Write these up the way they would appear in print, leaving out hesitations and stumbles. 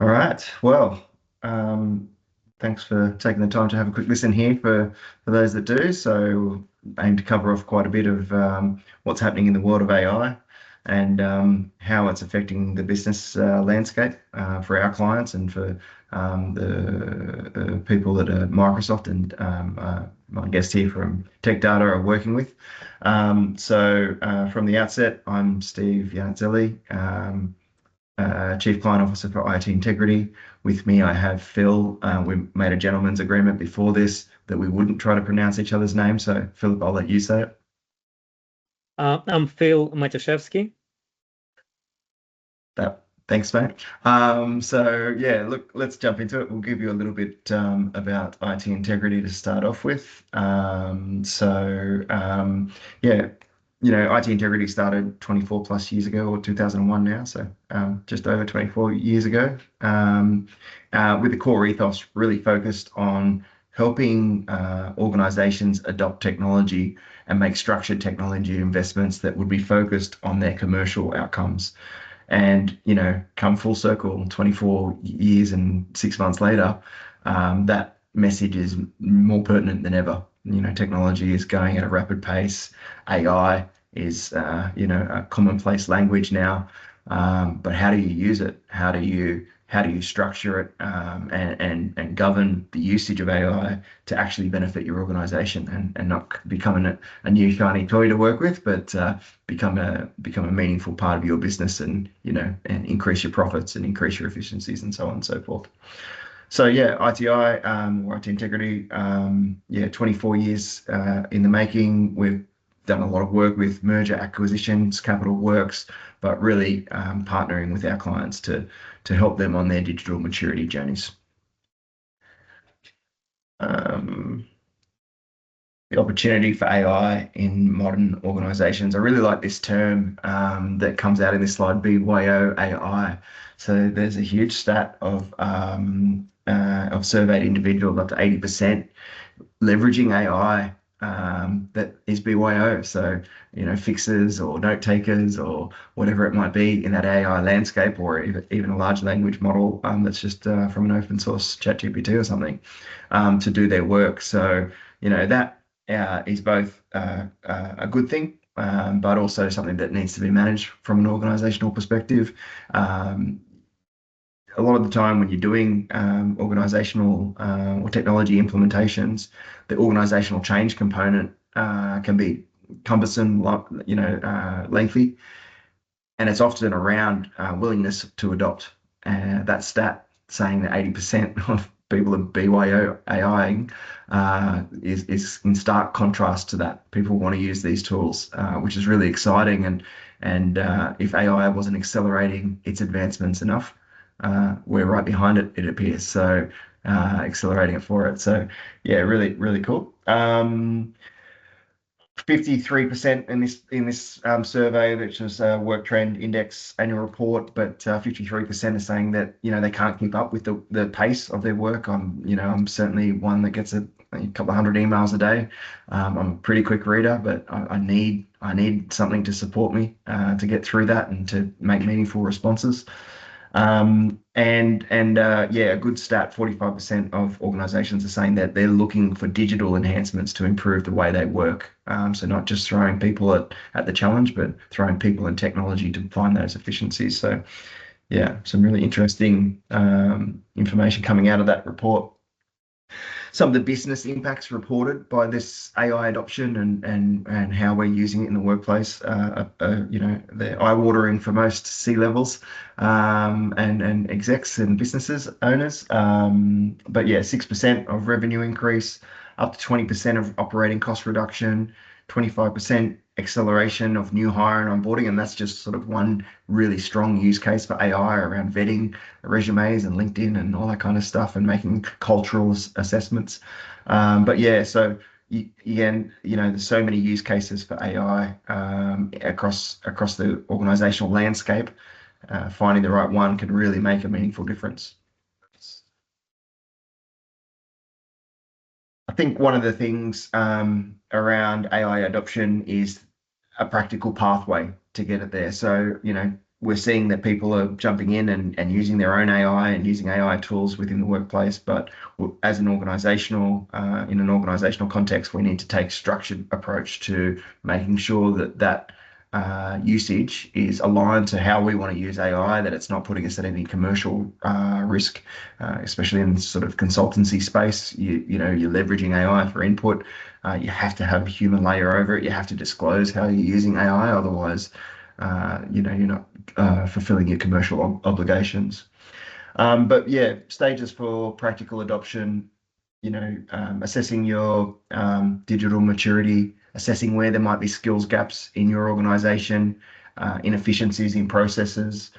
All right. Well, thanks for taking the time to have a quick listen here for those that do. So, aim to cover off quite a bit of what's happening in the world of AI and how it's affecting the business landscape for our clients and for the people that are Microsoft and my guest here from TechData are working with. From the outset, I'm Steve Iannuzzelli. Chief Client Officer for IT Integrity. With me, I have Phil. We made a gentleman's agreement before this that we wouldn't try to pronounce each other's names. So, Philip, I'll let you say it. I'm Phil Matyashevsky. Thanks, mate. Yeah, look, let's jump into it. We'll give you a little bit about IT integrity to start off with. Yeah, IT integrity started 24 plus years ago, or 2001 now, so just over 24 years ago, with the core ethos really focused on helping organizations adopt technology and make structured technology investments that would be focused on their commercial outcomes. And, come full circle 24 years and 6 months later, that message is more pertinent than ever. Technology is going at a rapid pace. AI is, a commonplace language now. But how do you use it? How do you structure it and govern the usage of AI to actually benefit your organization and not becoming a new shiny toy to work with, but become a meaningful part of your business and increase your profits and increase your efficiencies and so on and so forth. So yeah, ITI or IT Integrity, 24 years in the making. We've done a lot of work with merger acquisitions, capital works, but really partnering with our clients to help them on their digital maturity journeys. The opportunity for AI in modern organizations. I really like this term that comes out in this slide, BYO AI. So there's a huge stat of surveyed individuals, up to 80% leveraging AI that is BYO. So, fixers or note takers or whatever it might be in that AI landscape, or even a large language model that's just from an open source ChatGPT or something to do their work. So, that is both a good thing, but also something that needs to be managed from an organizational perspective. A lot of the time when you're doing organizational or technology implementations, the organizational change component can be cumbersome, lengthy, and it's often around willingness to adopt. That stat saying that 80% of people are BYO AI is in stark contrast to that. People want to use these tools, which is really exciting. And if AI wasn't accelerating its advancements enough, we're right behind it, it appears. So accelerating it for it. So yeah, really, really cool. 53% in this survey, which is a Work Trend Index annual report, but 53% are saying that they can't keep up with the pace of their work. I'm certainly one that gets a couple of hundred emails a day. I'm a pretty quick reader, but I need something to support me to get through that and to make meaningful responses. A good stat, 45% of organizations are saying that they're looking for digital enhancements to improve the way they work. So not just throwing people at the challenge, but throwing people and technology to find those efficiencies. So yeah, some really interesting information coming out of that report. Some of the business impacts reported by this AI adoption and how we're using it in the workplace, they're eye-watering for most C-levels and execs and businesses owners. But yeah, 6% of revenue increase, up to 20% of operating cost reduction, 25% acceleration of new hire and onboarding, and that's just sort of one really strong use case for AI around vetting resumes and LinkedIn and all that kind of stuff and making cultural assessments. But yeah, so again, there's so many use cases for AI across the organizational landscape. Finding the right one can really make a meaningful difference. I think one of the things around AI adoption is a practical pathway to get it there. So, we're seeing that people are jumping in and using their own AI and using AI tools within the workplace. But as an organizational, in an organizational context, we need to take a structured approach to making sure that usage is aligned to how we want to use AI, that it's not putting us at any commercial risk, especially in sort of consultancy space. You're leveraging AI for input. You have to have a human layer over it. You have to disclose how you're using AI, otherwise, you're not fulfilling your commercial obligations. But yeah, stages for practical adoption, assessing your digital maturity, assessing where there might be skills gaps in your organization, inefficiencies in processes.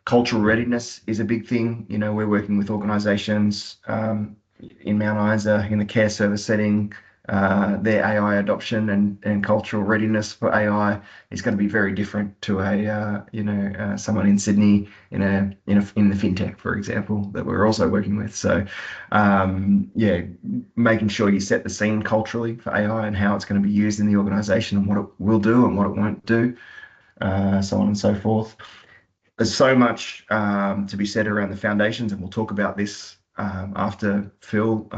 Cultural readiness is a big thing. We're working with organizations in Mount Isa in the care service setting. Their AI adoption and cultural readiness for AI is going to be very different to someone in Sydney in the fintech, for example, that we're also working with. So making sure you set the scene culturally for AI and how it's going to be used in the organization and what it will do and what it won't do, so on and so forth. There's so much to be said around the foundations, and we'll talk about this after Phil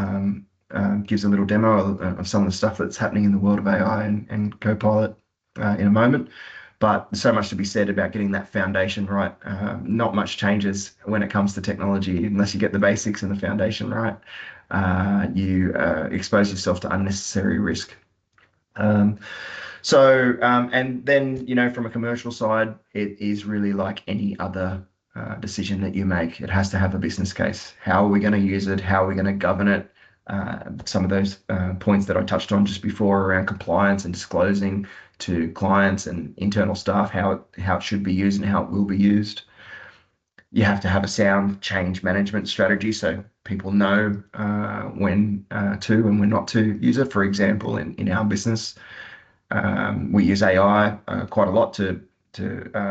gives a little demo of some of the stuff that's happening in the world of AI and Copilot in a moment. But there's so much to be said about getting that foundation right. Not much changes when it comes to technology unless you get the basics and the foundation right. You expose yourself to unnecessary risk. And then, from a commercial side, it is really like any other decision that you make. It has to have a business case. How are we going to use it? How are we going to govern it? Some of those points that I touched on just before around compliance and disclosing to clients and internal staff how it should be used and how it will be used. You have to have a sound change management strategy so people know when to and when not to use it. For example, in our business, we use AI quite a lot to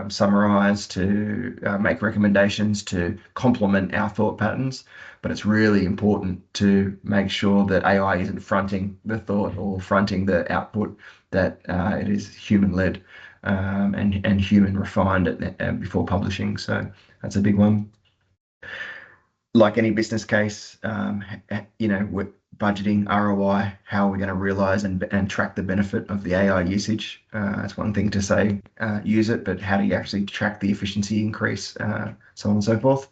summarize, to make recommendations, to complement our thought patterns. But it's really important to make sure that AI isn't fronting the thought or fronting the output, that it is human-led and human refined before publishing. So that's a big one. Like any business case, with budgeting, ROI, how are we going to realize and track the benefit of the AI usage? It's one thing to say use it, but how do you actually track the efficiency increase, so on and so forth?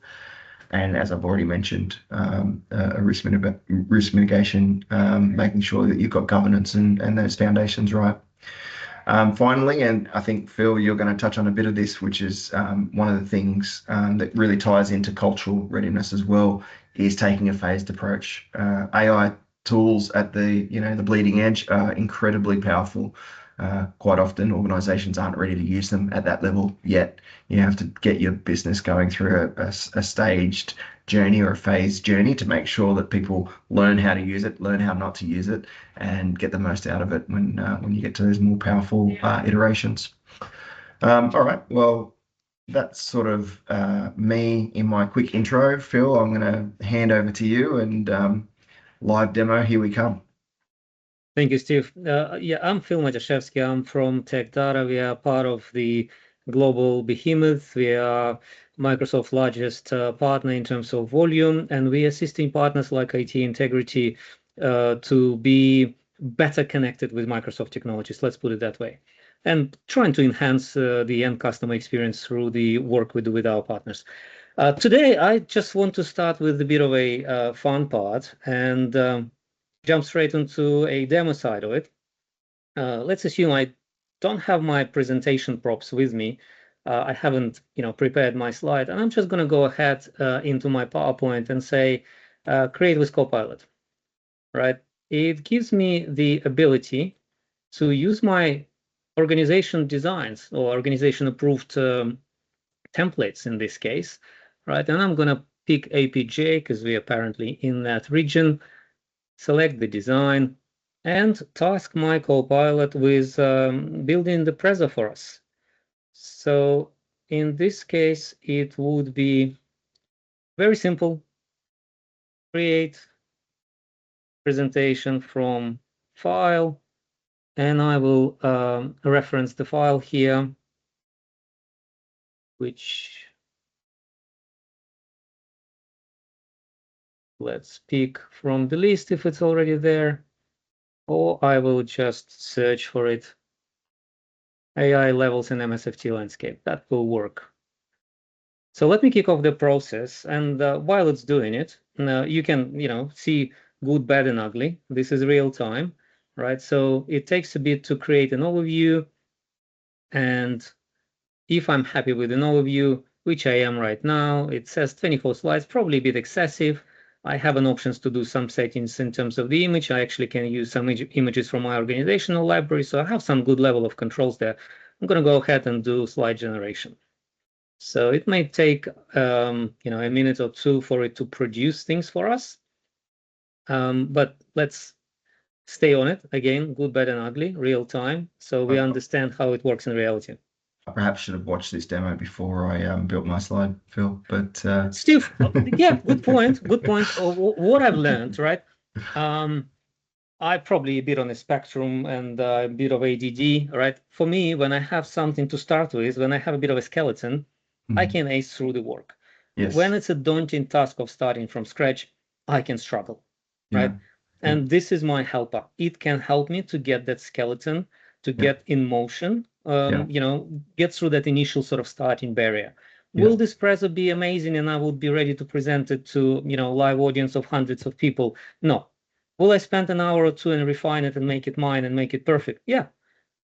And as I've already mentioned, a risk mitigation, making sure that you've got governance and those foundations right. Finally, and I think, Phil, you're going to touch on a bit of this, which is one of the things that really ties into cultural readiness as well, is taking a phased approach. AI tools at the bleeding edge are incredibly powerful. Quite often, organizations aren't ready to use them at that level yet. You have to get your business going through a staged journey or a phased journey to make sure that people learn how to use it, learn how not to use it, and get the most out of it when you get to those more powerful iterations. All right, well, that's sort of me in my quick intro. Phil, I'm going to hand over to you and live demo, here we come. Thank you, Steve. I'm Phil Matyashevsky. I'm from TechData. We are part of the global behemoth. We are Microsoft's largest partner in terms of volume, and we are assisting partners like IT Integrity to be better connected with Microsoft technologies, let's put it that way, and trying to enhance the end customer experience through the work we do with our partners. Today, I just want to start with a bit of a fun part and jump straight into a demo side of it. Let's assume I don't have my presentation props with me. I haven't, prepared my slide, and I'm just going to go ahead into my PowerPoint and say, create with Copilot, right? It gives me the ability to use my organization designs or organization approved templates in this case, right? And I'm going to pick APJ because we're apparently in that region. Select the design and task my Copilot with building the Prezzo for us. So in this case, it would be very simple. Create presentation from file, and I will reference the file here. which let's pick from the list if it's already there, or I will just search for it. AI levels in MSFT landscape. That will work. So let me kick off the process, and while it's doing it, you can see good, bad, and ugly. This is real time, right? So it takes a bit to create an overview, and if I'm happy with an overview, which I am right now, it says 24 slides, probably a bit excessive. I have an options to do some settings in terms of the image. I actually can use some images from my organizational library, so I have some good level of controls there. I'm going to go ahead and do slide generation. So it may take a minute or two for it to produce things for us, but let's stay on it. Again, good, bad, and ugly, real time, so we understand how it works in reality. I perhaps should have watched this demo before I built my slide, Phil. But Steve, yeah, good point. Good point. What I've learned, right? I probably a bit on the spectrum and a bit of ADD, right? For me, when I have something to start with, when I have a bit of a skeleton, I can ace through the work. Yes. When it's a daunting task of starting from scratch, I can struggle, right? And this is my helper. It can help me to get that skeleton, to get in motion, get through that initial sort of starting barrier. Will this presser be amazing and I will be ready to present it to, live audience of hundreds of people? No. Will I spend an hour or two and refine it and make it mine and make it perfect? Yeah.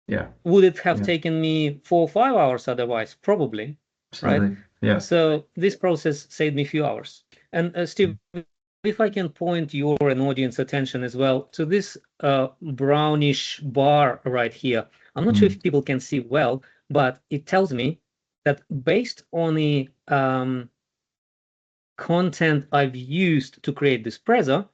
Yeah. Would it have taken me 4 or 5 hours otherwise? Probably. Absolutely. Right? Yeah. So this process saved me a few hours. And Steve, if I can point your and audience attention as well to this brownish bar right here. I'm not sure if people can see well, but it tells me that based on the content I've used to create this presser,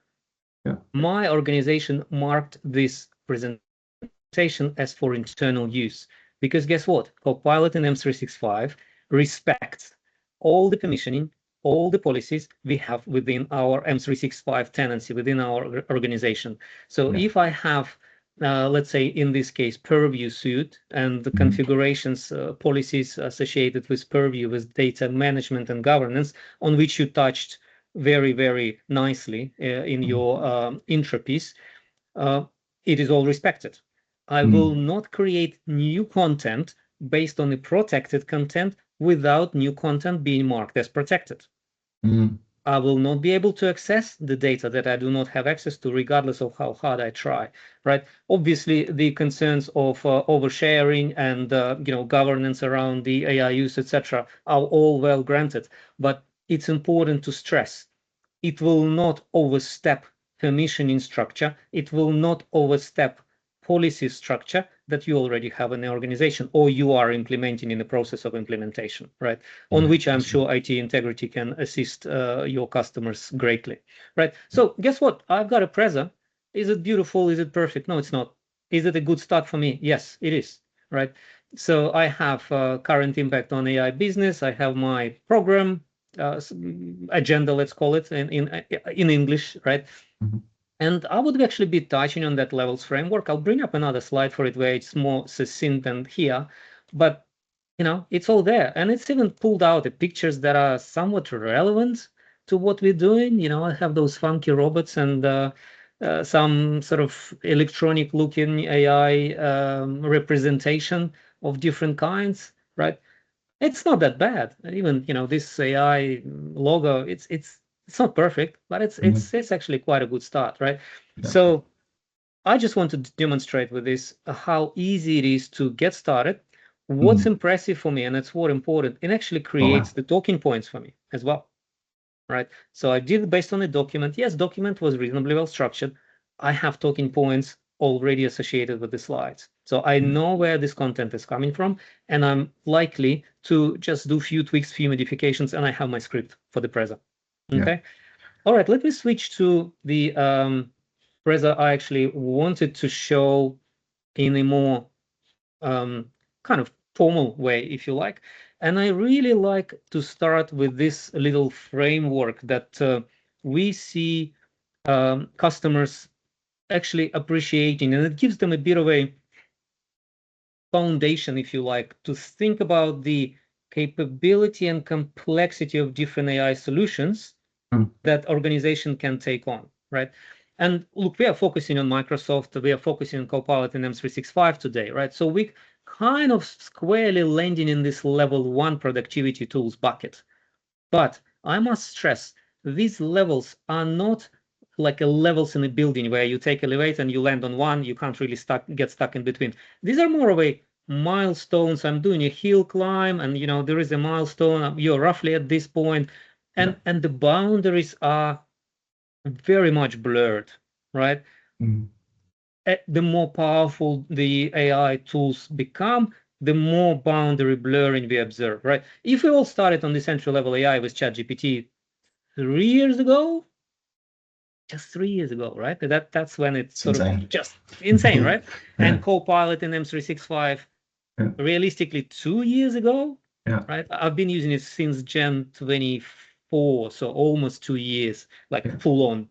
my organization marked this presentation as for internal use. Because guess what? Copilot in M365 respects all the permissioning, all the policies we have within our M365 tenancy, within our organization. So if I have, let's say in this case, Purview suite and the configurations, policies associated with Purview, with data management and governance, on which you touched very, very nicely in your intro piece, it is all respected. I will not create new content based on the protected content without new content being marked as protected. I will not be able to access the data that I do not have access to, regardless of how hard I try, right? Obviously, the concerns of oversharing and governance around the AI use, etc., are all well granted. But it's important to stress it will not overstep permissioning structure. It will not overstep policy structure that you already have in the organization or you are implementing in the process of implementation, right? On which I'm sure IT integrity can assist your customers greatly, right? So guess what? I've got a presser. Is it beautiful? Is it perfect? No, it's not. Is it a good start for me? Yes, it is, right? So I have current impact on AI business. I have my program agenda, let's call it in English, right? And I would actually be touching on that levels framework. I'll bring up another slide for it where it's more succinct than here, but it's all there. And it's even pulled out the pictures that are somewhat relevant to what we're doing. I have those funky robots and some sort of electronic looking AI representation of different kinds, right? It's not that bad. Even this AI logo, it's not perfect, but it's actually quite a good start, right? So I just want to demonstrate with this how easy it is to get started. What's impressive for me, and it's more important, it actually creates the talking points for me as well, right? So I did it based on a document. Yes, document was reasonably well structured. I have talking points already associated with the slides. So I know where this content is coming from, and I'm likely to just do few tweaks, few modifications, and I have my script for the presser. Okay. All right, let me switch to the presser I actually wanted to show in a more kind of formal way, if you like. And I really like to start with this little framework that we see customers actually appreciating, and it gives them a bit of a foundation, if you like, to think about the capability and complexity of different AI solutions that organization can take on, right? And look, we are focusing on Microsoft, we are focusing on Copilot and M365 today, right? So we kind of squarely landing in this level 1 productivity tools bucket. But I must stress, these levels are not like a levels in a building where you take elevator and you land on one, you can't really get stuck in between. These are more of a milestones. I'm doing a hill climb, and there is a milestone. You're roughly at this point, and the boundaries are very much blurred, right? The more powerful the AI tools become, the more boundary blurring we observe, right? If we all started on this entry level AI with ChatGPT 3 years ago, just 3 years ago, right? That's when it's sort of just insane, right? And Copilot in M365, realistically 2 years ago, right? I've been using it since Gen 24, so almost 2 years, like full on,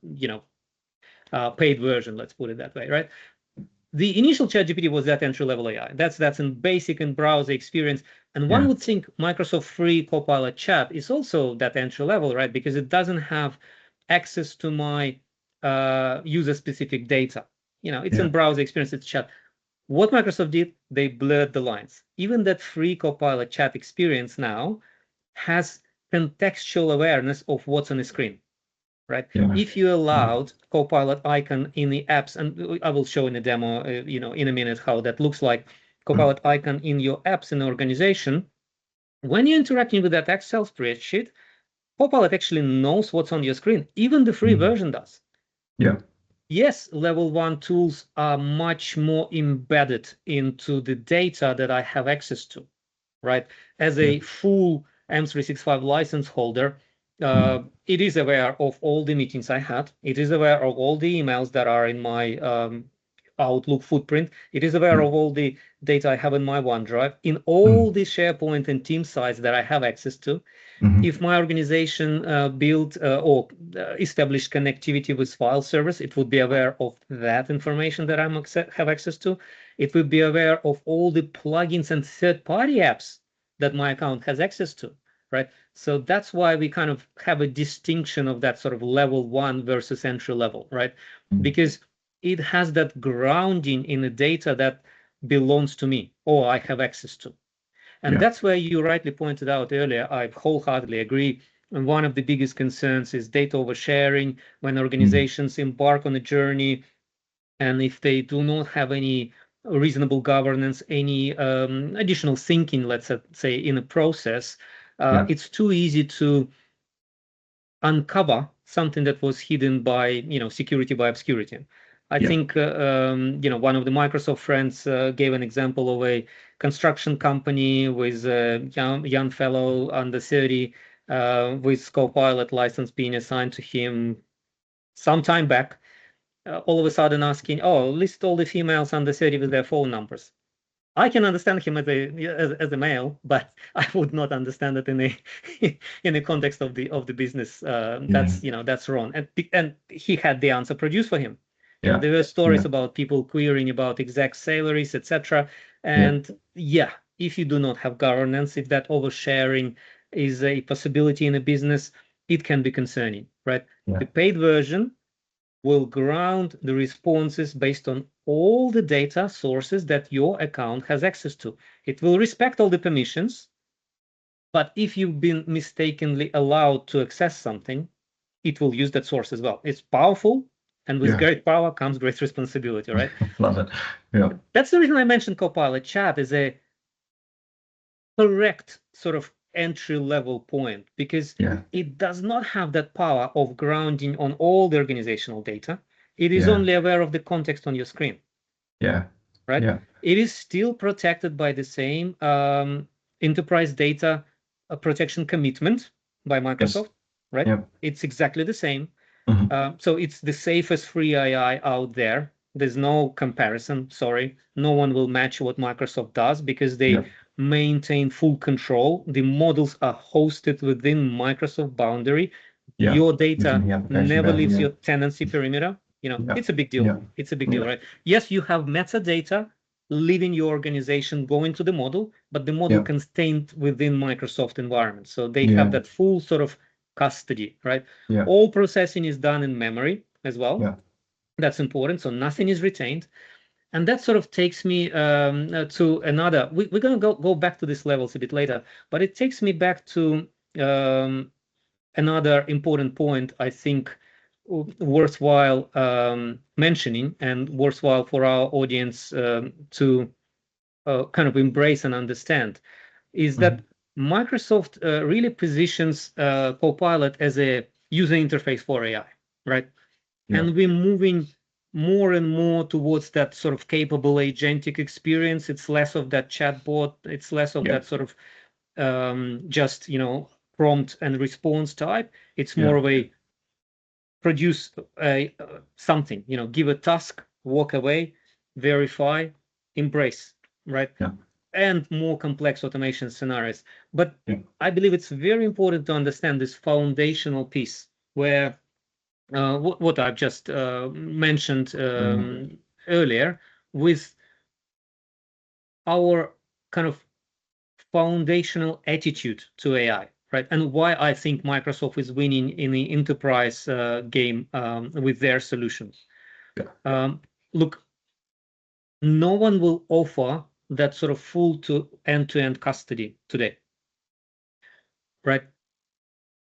paid version, let's put it that way, right? The initial ChatGPT was that entry-level AI. That's in basic and browser experience. And one would think Microsoft free Copilot Chat is also that entry level, right? Because it doesn't have access to my user-specific data. It's in browser experience, it's chat. What Microsoft did, they blurred the lines. Even that free Copilot Chat experience now has contextual awareness of what's on the screen. Right? If you allowed Copilot icon in the apps, and I will show in a demo, in a minute how that looks like, Copilot icon in your apps in the organization, when you're interacting with that Excel spreadsheet, Copilot actually knows what's on your screen. Even the free version does. Yes, level 1 tools are much more embedded into the data that I have access to, right? As a full M365 license holder, it is aware of all the meetings I had. It is aware of all the emails that are in my Outlook footprint. It is aware of all the data I have in my OneDrive, in all the SharePoint and Teams sites that I have access to. If my organization built or established connectivity with file servers, it would be aware of that information that I have access to. It would be aware of all the plugins and third-party apps that my account has access to, right? So that's why we kind of have a distinction of that sort of level 1 versus entry level, right? Because it has that grounding in the data that belongs to me or I have access to. And that's where you rightly pointed out earlier, I wholeheartedly agree. And one of the biggest concerns is data oversharing when organizations embark on a journey, and if they do not have any reasonable governance, any additional thinking, let's say, in a process, it's too easy to uncover something that was hidden by, security by obscurity. I think, one of the Microsoft friends gave an example of a construction company with a young fellow under 30 with Copilot license being assigned to him some time back, all of a sudden asking, oh, list all the females under 30 with their phone numbers. I can understand him as a male, but I would not understand it in a context of the business. That's wrong. And he had the answer produced for him. There were stories about people querying about exact salaries, etc. And if you do not have governance, if that oversharing is a possibility in a business, it can be concerning, right? The paid version will ground the responses based on all the data sources that your account has access to. It will respect all the permissions, but if you've been mistakenly allowed to access something, it will use that source as well. It's powerful, and with great power comes great responsibility, right? Love it. Yeah. That's the reason I mentioned Copilot Chat as a correct sort of entry-level point, because it does not have that power of grounding on all the organizational data. It is only aware of the context on your screen. Right? It is still protected by the same enterprise data protection commitment by Microsoft, right? It's exactly the same. So it's the safest free AI out there. There's no comparison, sorry. No one will match what Microsoft does because they maintain full control. The models are hosted within Microsoft boundary. Your data never leaves your tenancy perimeter. It's a big deal. It's a big deal, right? Yes, you have metadata leaving your organization, going to the model, but the model contained within Microsoft environment. So they have that full sort of custody, right? All processing is done in memory as well. That's important. So nothing is retained. And that sort of takes me to another, we're going to go back to these levels a bit later, but it takes me back to another important point, I think, worthwhile mentioning and worthwhile for our audience to kind of embrace and understand, is that Microsoft really positions Copilot as a user interface for AI, right? And we're moving more and more towards that sort of capable agentic experience. It's less of that chatbot. It's less of that sort of just, prompt and response type. It's more of a produce something, give a task, walk away, verify, embrace, right? And more complex automation scenarios. But I believe it's very important to understand this foundational piece where what I've just mentioned earlier with our kind of foundational attitude to AI, right? And why I think Microsoft is winning in the enterprise game with their solutions. Look, no one will offer that sort of full to end-to-end custody today, right?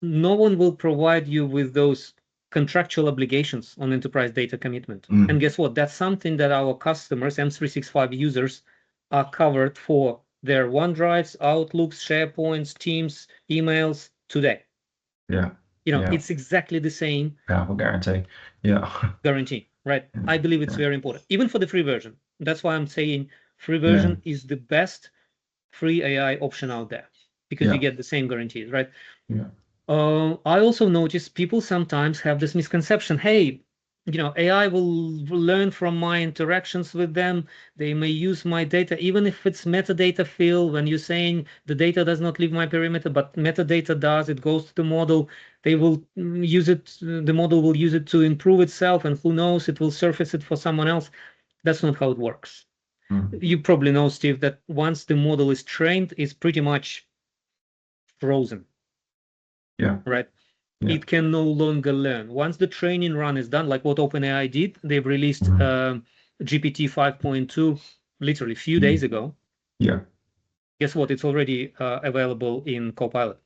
No one will provide you with those contractual obligations on enterprise data commitment. And guess what? That's something that our customers, M365 users, are covered for their OneDrives, Outlooks, SharePoints, Teams, emails today. It's exactly the same. Powerful guarantee. Guarantee, right? I believe it's very important, even for the free version. That's why I'm saying free version is the best free AI option out there, because you get the same guarantees, right? I also notice people sometimes have this misconception. Hey, AI will learn from my interactions with them. They may use my data, even if it's metadata fill. When you're saying the data does not leave my perimeter, but metadata does, it goes to the model. They will use it. The model will use it to improve itself, and who knows, it will surface it for someone else. That's not how it works. You probably know, Steve, that once the model is trained, it's pretty much frozen. Right. It can no longer learn. Once the training run is done, like what OpenAI did, they've released GPT 5.2 literally a few days ago. Guess what? It's already available in Copilot.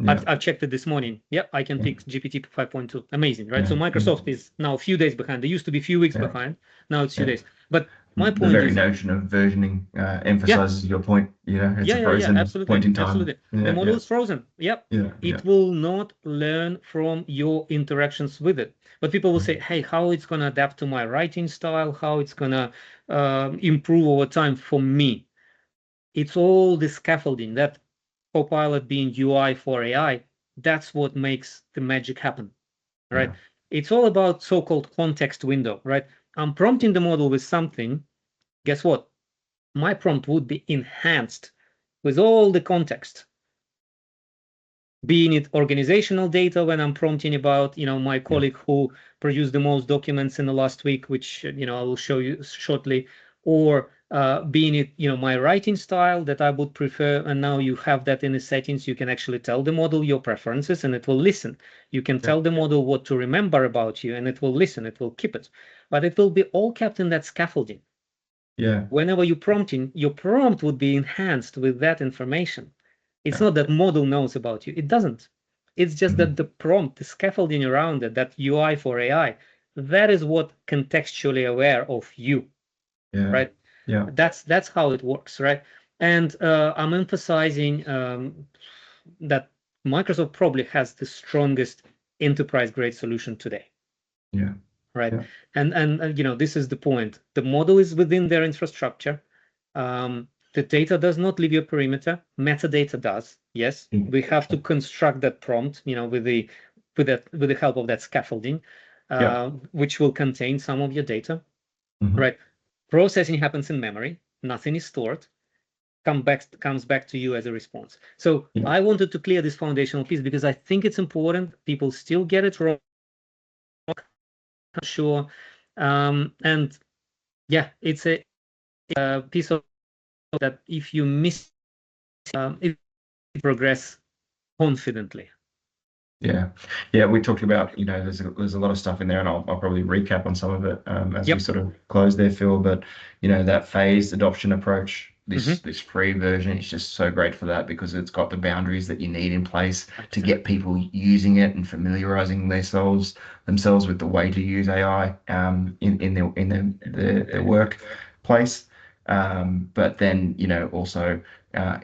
I've checked it this morning. I can pick GPT 5.2. Amazing, right? So Microsoft is now a few days behind. They used to be a few weeks behind. Now it's a few days. But my point the very is, notion of versioning emphasizes your point. It's a frozen point in time. Absolutely. The model is frozen. It will not learn from your interactions with it. But people will say, hey, how it's going to adapt to my writing style, how it's going to improve over time for me. It's all the scaffolding, that Copilot being UI for AI. That's what makes the magic happen, right? It's all about so-called context window, right? I'm prompting the model with something. Guess what? My prompt would be enhanced with all the context, being it organizational data when I'm prompting about, my colleague who produced the most documents in the last week, which, I will show you shortly, or being it, my writing style that I would prefer. And now you have that in the settings. You can actually tell the model your preferences and it will listen. You can tell the model what to remember about you and it will listen, it will keep it. But it will be all kept in that scaffolding. Whenever you're prompting, your prompt would be enhanced with that information. It's not that model knows about you. It doesn't. It's just that the prompt, the scaffolding around it, that UI for AI, that is what contextually aware of you, right? That's how it works, right? And I'm emphasizing that Microsoft probably has the strongest enterprise-grade solution today. Right. And this is the point. The model is within their infrastructure. The data does not leave your perimeter. Metadata does. Yes, we have to construct that prompt, with the help of that scaffolding, which will contain some of your data. Right. Processing happens in memory. Nothing is stored. Comes back to you as a response. So I wanted to clear this foundational piece because I think it's important. People still get it wrong. Sure. And yeah, it's a piece of that if you miss, it progress confidently. Yeah, yeah. We talked about, there's a lot of stuff in there, and I'll probably recap on some of it as we Yep. sort of close there, Phil. But that phased adoption approach, Mm-hmm. this free version is just so great for that, because it's got the boundaries that you need in place to get people using it and familiarizing themselves with the way to use AI in their workplace. But then also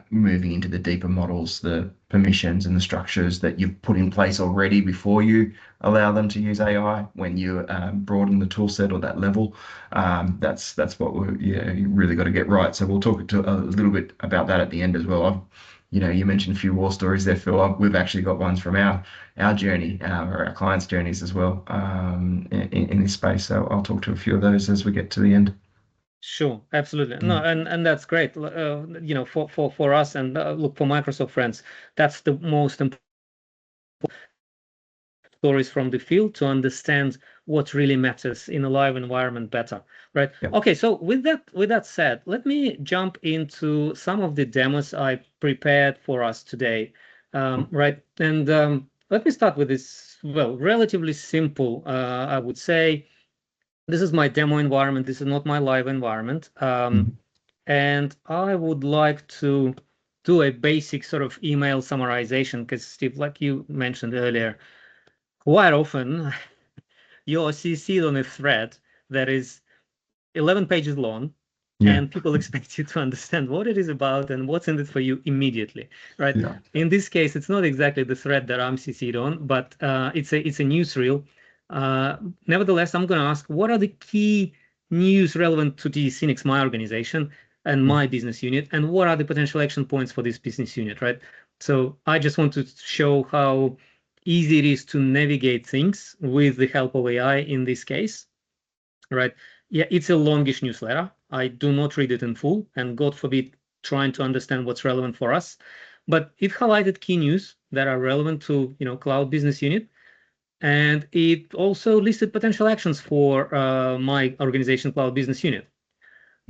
moving into the deeper models, the permissions and the structures that you've put in place already before you allow them to use AI. When you broaden the tool set or that level, that's what you really got to get right. So we'll talk a little bit about that at the end as well. You mentioned a few war stories there, Phil. We've actually got ones from our journey, or our clients' journeys as well, in this space. So I'll talk to a few of those as we get to the end. Sure, absolutely. No, and that's great. For us, and look, for Microsoft friends, that's the most important stories from the field to understand what really matters in a live environment better, right? Yep. Okay, so with that said, let me jump into some of the demos I prepared for us today, right? And let me start with this, well, relatively simple, I would say. This is my demo environment. This is not my live environment. And I would like to do a basic sort of email summarization, because Steve, like you mentioned earlier, quite often you're CC'd on a thread that is 11 pages long, Yeah. and people expect you to understand what it is about and what's in it for you immediately, right? Yeah. In this case, it's not exactly the thread that I'm CC'd on, but it's a newsreel. Nevertheless, I'm going to ask, what are the key news relevant to the Phoenix, my organization, and my business unit, and what are the potential action points for this business unit, right? So I just want to show how easy it is to navigate things with the help of AI in this case, right? Yeah, it's a longish newsletter. I do not read it in full, and God forbid trying to understand what's relevant for us. But it highlighted key news that are relevant to cloud business unit, and it also listed potential actions for my organization cloud business unit.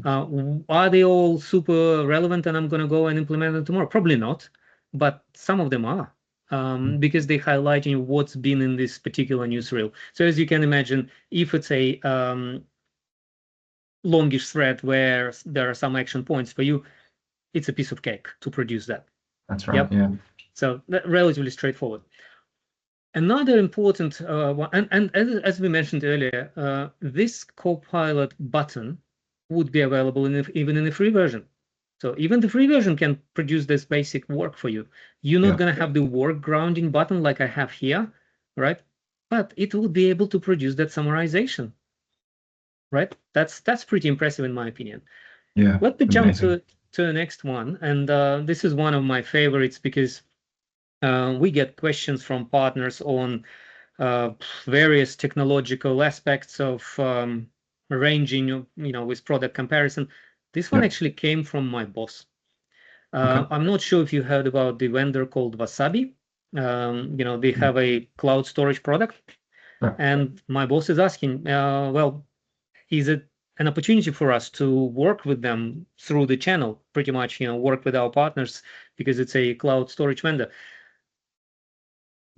Are they all super relevant and I'm going to go and implement them tomorrow? Probably not, but some of them are. Because they highlight what's been in this particular newsreel. So as you can imagine, if it's a longish thread where there are some action points for you, it's a piece of cake to produce that. That's right. Yep. Yeah. So relatively straightforward. Another important one, and as we mentioned earlier, this Copilot button would be available even in the free version. So even the free version can produce this basic work for you. You're not going to have the work grounding button like I have here, right? But it will be able to produce that summarization, right? That's pretty impressive in my opinion. Yeah. Let me jump Amazing. to the next one, and this is one of my favorites because we get questions from partners on various technological aspects of ranging, with product comparison. This one actually came from my boss. Okay. I'm not sure if you heard about the vendor called Wasabi. They have a cloud storage product, Yeah. and my boss is asking, well, is it an opportunity for us to work with them through the channel, pretty much, work with our partners because it's a cloud storage vendor.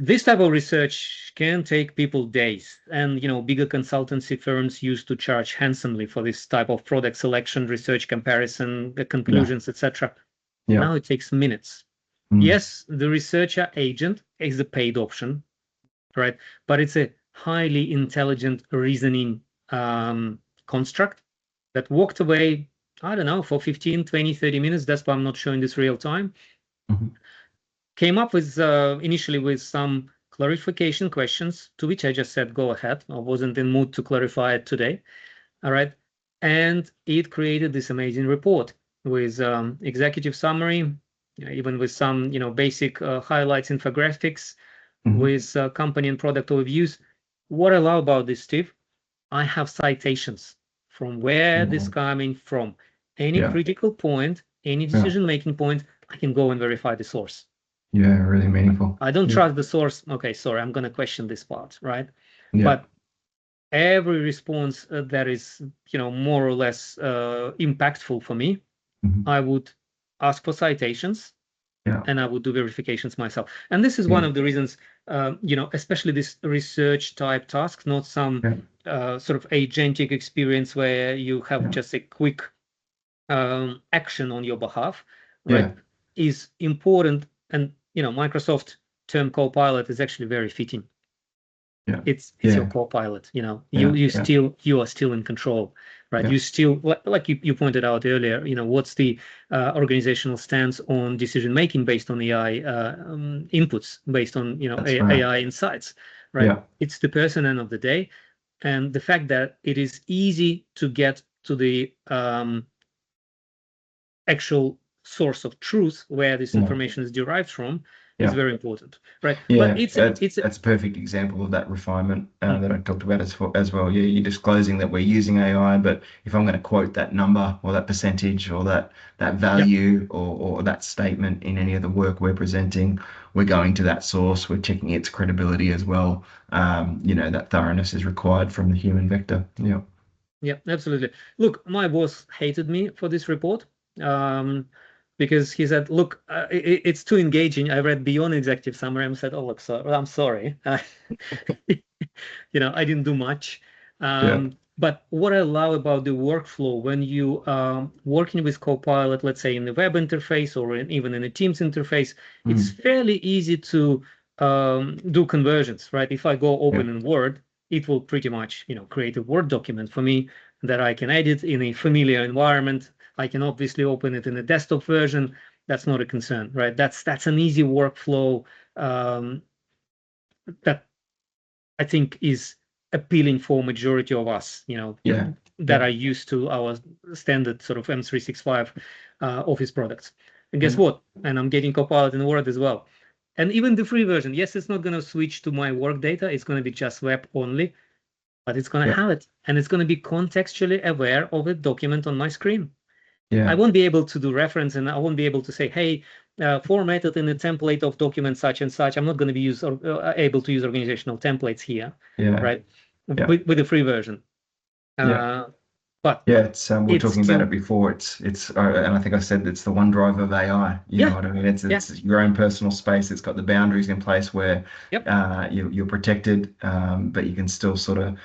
This type of research can take people days, and bigger consultancy firms used to charge handsomely for this type of product selection, research comparison, the conclusions, etc. Yeah. Now it takes minutes. Yes, the researcher agent is a paid option, right? But it's a highly intelligent reasoning construct that walked away, I don't know, for 15, 20, 30 minutes. That's why I'm not showing this real time. Came up with initially with some clarification questions, to which I just said, go ahead. I wasn't in mood to clarify it today. All right. And it created this amazing report with executive summary, even with some, basic highlights, infographics, with company and product overviews. What I love about this, Steve, I have citations from where this coming from. Any critical point, any decision-making point, I can go and verify the source. Yeah, really meaningful. I don't trust the source. Okay, sorry, I'm going to question this part, right? Yeah. But every response that is, more or less impactful for me, I would ask for citations, and I would do verifications myself. And this is one of the reasons, especially this research type task, not some sort of agentic experience where you have just a quick action on your behalf, right? Is important. And Microsoft term Copilot is actually very fitting. It's your Copilot. You are still in control, right? You still, like you pointed out earlier, what's the organizational stance on decision making based on AI inputs, based on AI insights, right? It's the person end of the day, and the fact that it is easy to get to the actual source of truth where this information is derived from is very important, right? Yeah, But that's a perfect example of that refinement that I talked about as well. Yeah, you're disclosing that we're using AI, but if I'm going to quote that number or that percentage or that value or that statement in any of the work we're presenting, we're going to that source. We're checking its credibility as well. That thoroughness is required from the human vector. Yeah. Yeah, absolutely. Look, my boss hated me for this report. Because he said, look, it's too engaging. I read beyond executive summary and said, oh, look, I'm sorry. I didn't do much. But what I love about the workflow, when you working with Copilot, let's say in the web interface or even in a Teams interface, it's fairly easy to do conversions, right? If I go open in Word, it will pretty much, create a Word document for me that I can edit in a familiar environment. I can obviously open it in a desktop version. That's not a concern, right? That's an easy workflow that I think is appealing for majority of us, that are used to our standard sort of M365 Office products. And guess what? And I'm getting Copilot in Word as well. And even the free version, yes, it's not going to switch to my work data. It's going to be just web only, but it's going to have it. And it's going to be contextually aware of a document on my screen. I won't be able to do reference, and I won't be able to say, hey, formatted in a template of document such and such. I'm not going to be able to use organizational templates here, right? With the free version. But it's we were talking about it before. It's and I think I said it's the OneDrive of AI. You know what I mean? It's your own personal space. It's got the boundaries in place where you're protected, but you can still sort of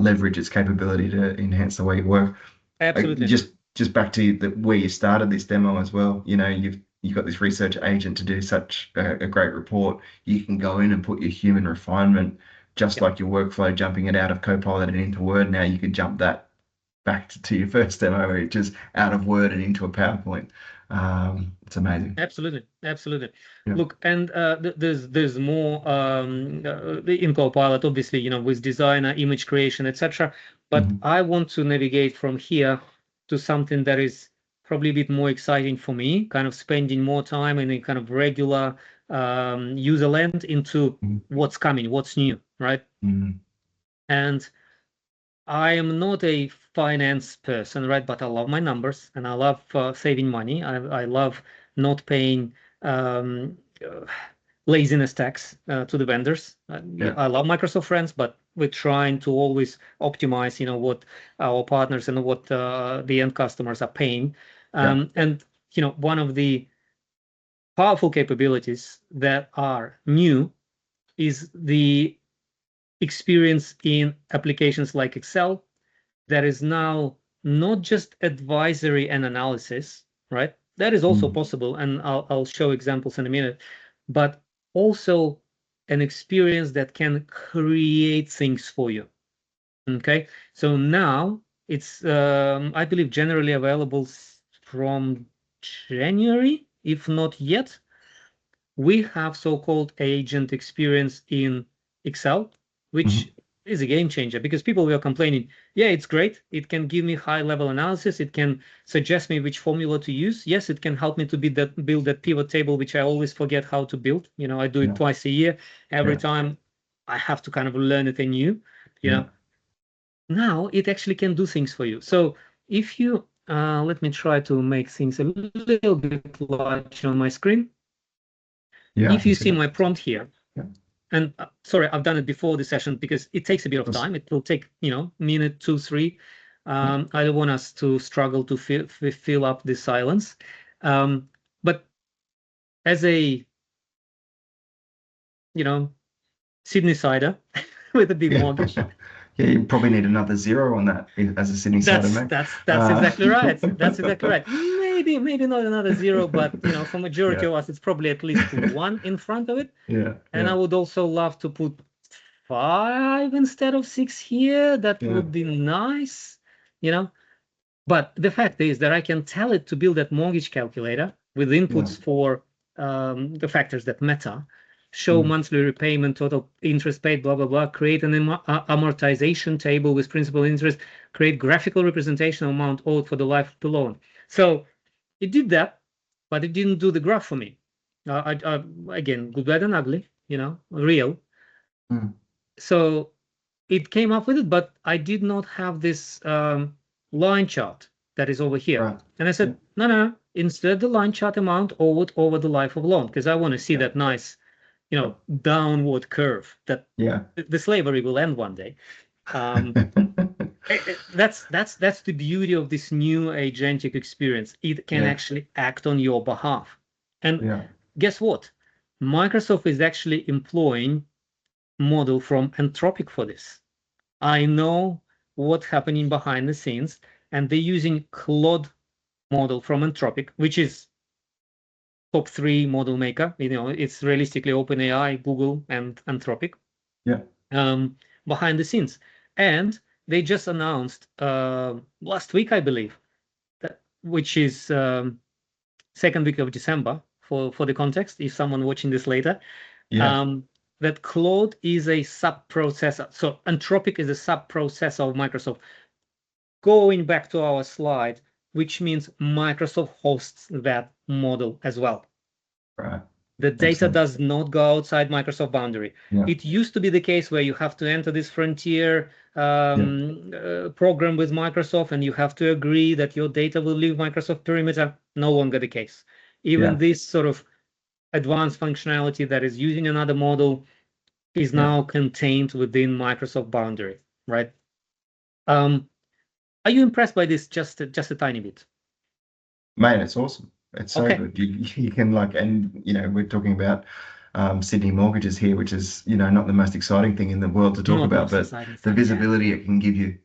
leverage its capability to enhance the way you work. Absolutely. Just back to where you started this demo as well. You've got this research agent to do such a great report. You can go in and put your human refinement, just like your workflow, jumping it out of Copilot and into Word. Now you could jump that back to your first demo, which is out of Word and into a PowerPoint. It's amazing. Absolutely. Look, and there's more in Copilot, obviously, with designer, image creation, etc. But I want to navigate from here to something that is probably a bit more exciting for me, kind of spending more time in a kind of regular user land into what's coming, what's new, right? And I am not a finance person, right? But I love my numbers and I love saving money. I love not paying laziness tax to the vendors. I love Microsoft friends, but we're trying to always optimize, what our partners and what the end customers are paying. And, one of the powerful capabilities that are new is the experience in applications like Excel that is now not just advisory and analysis, right? That is also possible, and I'll show examples in a minute, but also an experience that can create things for you. Okay, so now it's I believe generally available from January, if not yet. We have so-called agent experience in Excel, which is a game changer because people were complaining, yeah, it's great. It can give me high-level analysis. It can suggest me which formula to use. Yes, it can help me to build that pivot table, which I always forget how to build. I do it twice a year. Every time I have to kind of learn it anew. Now it actually can do things for you. So if you, let me try to make things a little bit larger on my screen. If you see my prompt here, and sorry, I've done it before the session because it takes a bit of time. It will take, minute, 2, 3. I don't want us to struggle to fill up the silence. But as a, Sydney-sider with a big mortgage. Yeah, you probably need another zero on that as a Sydney-sider, mate. That's exactly right. That's exactly right. Maybe not another zero, but for majority of us, it's probably at least 1 in front of it. Yeah. And I would also love to put 5 instead of 6 here. That would be nice, But the fact is that I can tell it to build that mortgage calculator with inputs for the factors that matter. Show monthly repayment, total interest paid, blah, blah, blah, create an amortization table with principal interest, create graphical representation of amount owed for the life of the loan. So it did that, but it didn't do the graph for me. Again, good, bad, and ugly, real. So it came up with it, but I did not have this line chart that is over here. Right. And I said, no, instead the line chart amount owed over the life of loan, because I want to see that nice downward curve that the slavery will end one day. That's the beauty of this new agentic experience. It can actually act on your behalf. And guess what? Microsoft is actually employing model from Anthropic for this. I know what's happening behind the scenes, and they're using Claude model from Anthropic, which is top 3 model maker. It's realistically OpenAI, Google, and Anthropic. Behind the scenes. And they just announced last week, I believe, which is second week of December for the context, if someone watching this later, that Claude is a sub-processor. So Anthropic is a sub-processor of Microsoft. Going back to our slide, which means Microsoft hosts that model as well. Right. The data does not go outside Microsoft boundary. It used to be the case where you have to enter this frontier program with Microsoft, and you have to agree that your data will leave Microsoft perimeter. No longer the case. Even this sort of advanced functionality that is using another model is now contained within Microsoft boundary, right? Are you impressed by this just a tiny bit? Man, it's awesome. It's so good. You can and we're talking about Sydney mortgages here, which is not the most exciting thing in the world to talk about, but the visibility it can give you,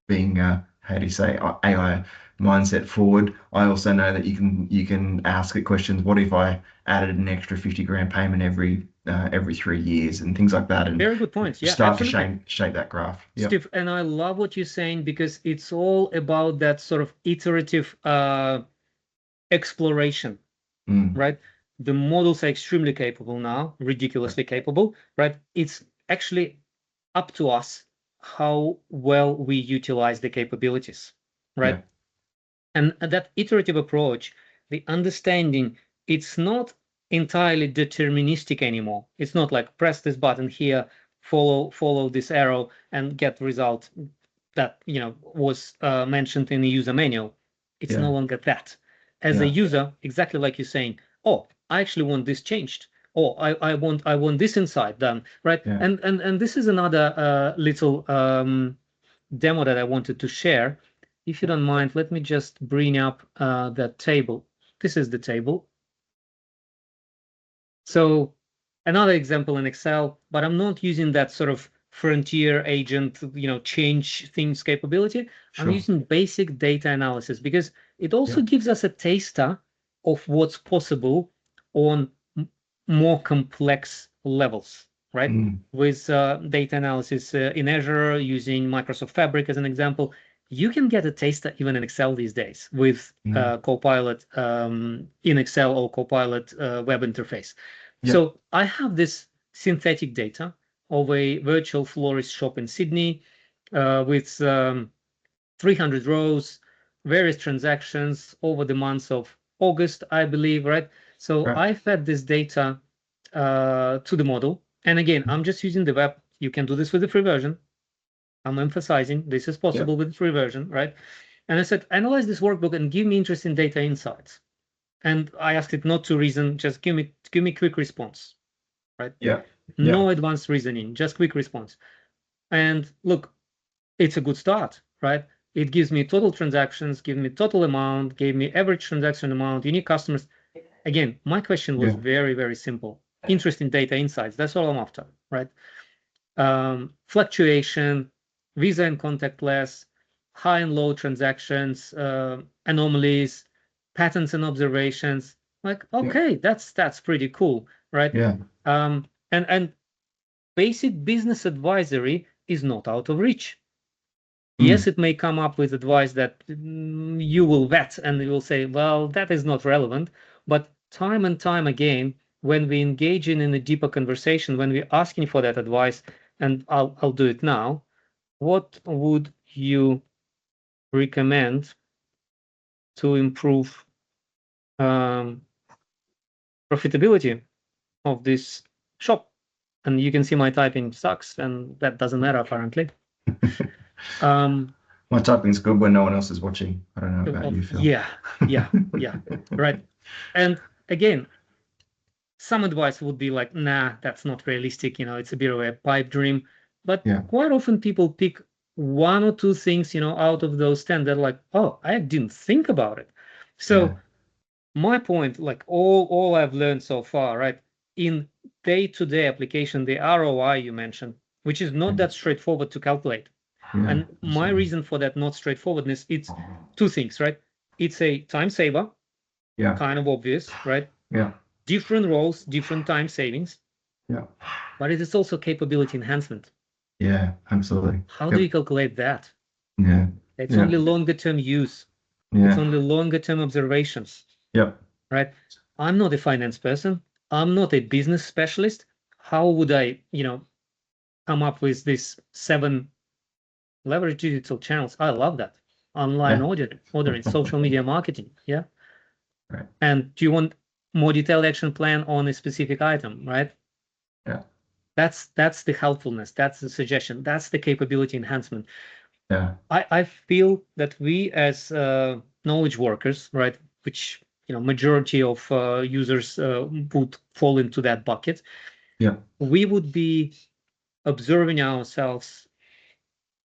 being how do you say AI mindset forward. I also know that you can ask it questions. What if I added an extra 50 grand payment every 3 years and things like that? And very good points. Yeah, start to shape that graph. Steve, and I love what you're saying because it's all about that sort of iterative exploration, right? The models are extremely capable now, ridiculously capable, right? It's actually up to us how well we utilize the capabilities, right? And that iterative approach, the understanding, it's not entirely deterministic anymore. It's not like press this button here, follow this arrow, and get the result that was mentioned in the user manual. It's no longer that. As a user, exactly like you're saying, oh, I actually want this changed. Oh, I want this inside done, right? And this is another little demo that I wanted to share. If you don't mind, let me just bring up that table. This is the table. So another example in Excel, but I'm not using that sort of frontier agent, change things capability. I'm using basic data analysis because it also gives us a taster of what's possible on more complex levels, right? With data analysis in Azure, using Microsoft Fabric as an example, you can get a taster even in Excel these days with Copilot in Excel or Copilot web interface. So I have this synthetic data of a virtual florist shop in Sydney with 300 rows, various transactions over the months of August, I believe, right? So I fed this data to the model. And again, I'm just using the web. You can do this with the free version. I'm emphasizing this is possible with the free version, right? And I said, analyze this workbook and give me interesting data insights. and I asked it not to reason, just give me quick response, right? Yeah. No advanced reasoning, just quick response. And look, it's a good start, right? It gives me total transactions, give me total amount, gave me average transaction amount, unique customers. Again, my question was very, very simple. Interesting data insights. That's all I'm after, right? Fluctuation, Visa and contactless, high and low transactions, anomalies, patterns and observations. Like, okay, that's pretty cool, right? Yeah. And basic business advisory is not out of reach. Mm. Yes, it may come up with advice that you will vet and you will say, well, that is not relevant. But time and time again, when we engage in a deeper conversation, when we're asking for that advice, and I'll do it now, what would you recommend to improve profitability of this shop? And you can see my typing sucks, and that doesn't matter apparently. My typing's good when no one else is watching. I don't know about you, Phil. Yeah, right. And again, some advice would be like, nah, that's not realistic. It's a bit of a pipe dream. But quite often people pick one or two things, out of those 10 that are like, oh, I didn't think about it. So my point, like all I've learned so far, right, in day-to-day application, the ROI you mentioned, which is not that straightforward to calculate. And my reason for that not straightforwardness, it's two things, right? It's a time saver, kind of obvious, right? Different roles, different time savings. But it is also capability enhancement. Yeah, absolutely. How do you calculate that? Yeah. It's only longer term use. It's only longer term observations. Right? I'm not a finance person. I'm not a business specialist. How would I, come up with this 7 leverage digital channels? I love that. Online ordering, social media marketing. Yeah. Right. And do you want more detailed action plan on a specific item, right? Yeah. That's the helpfulness. That's the suggestion. That's the capability enhancement. Yeah. I feel that we as knowledge workers, right, which majority of users would fall into that bucket. Yeah. We would be observing ourselves,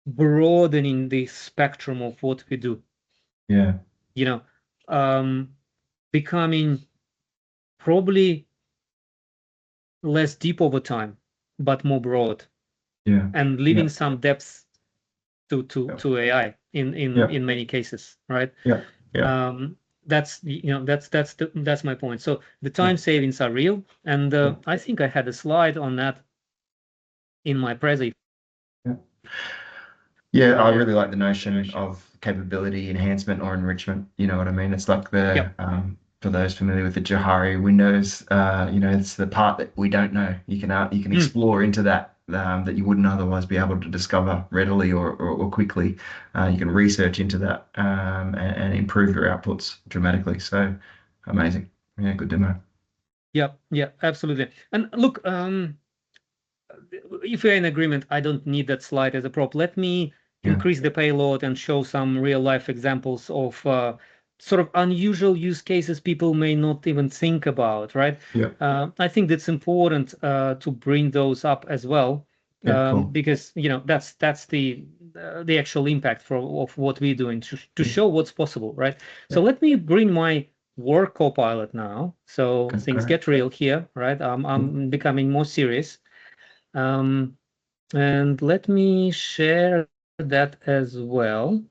broadening the spectrum of what we do. Yeah. Becoming probably less deep over time, but more broad. Yeah. And leaving some depth to AI in many cases, right? Yeah. Yeah. That's that's my point. So the time savings are real, and I think I had a slide on that in my prezi. Yeah, I really like the notion of capability enhancement or enrichment. You know what I mean? It's like for those familiar with the Johari windows, it's the part that we don't know. You can explore into that that you wouldn't otherwise be able to discover readily or quickly. You can research into that and improve your outputs dramatically. So amazing. Yeah, good demo. Yeah, absolutely. And look, if we're in agreement, I don't need that slide as a prop. Let me increase the payload and show some real life examples of sort of unusual use cases people may not even think about, right? I think that's important to bring those up as well, Cool. because that's the actual impact of what we're doing to show what's possible, right? So let me bring my work Copilot now, so things get real here, right? I'm becoming more serious. And let me share that as well.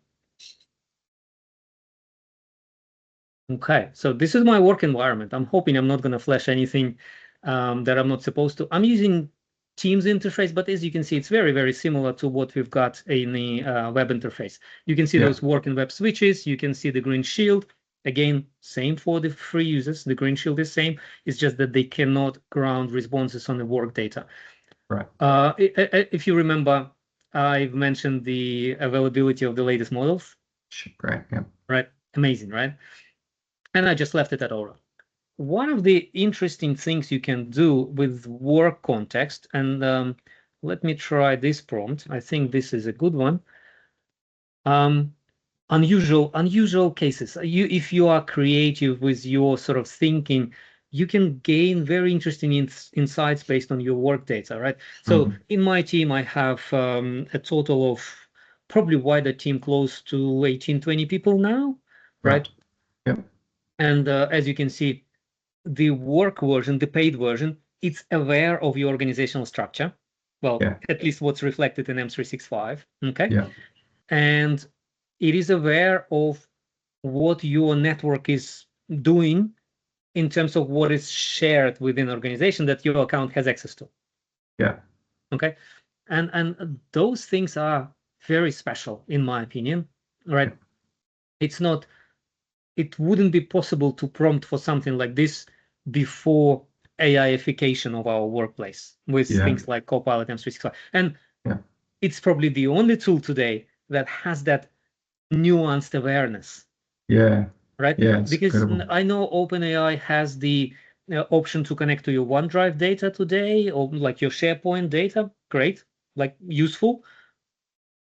Okay, so this is my work environment. I'm hoping I'm not going to flash anything that I'm not supposed to. I'm using Teams interface, but as you can see, it's very, very similar to what we've got in the web interface. You can see those work and web switches. You can see the green shield. Again, same for the free users. The green shield is same. It's just that they cannot ground responses on the work data. Right. If you remember, I've mentioned the availability of the latest models. Great. Yeah. Right. Amazing, right? And I just left it at Aura. One of the interesting things you can do with work context, and let me try this prompt. I think this is a good one. unusual cases. If you are creative with your sort of thinking, you can gain very interesting insights based on your work data, right? So in my team, I have a total of probably wider team close to 18, 20 people now, right? Yep. And as you can see, the work version, the paid version, it's aware of your organizational structure. Well, at least what's reflected in M365, okay? Yeah. And it is aware of what your network is doing in terms of what is shared within the organization that your account has access to. Yeah. Okay. And those things are very special, in my opinion, right? It wouldn't be possible to prompt for something like this before AIification of our workplace with things like Copilot M365. And it's probably the only tool today that has that nuanced awareness. Yeah. Right? Yeah. Because incredible. I know OpenAI has the option to connect to your OneDrive data today, or like your SharePoint data. Great, like useful.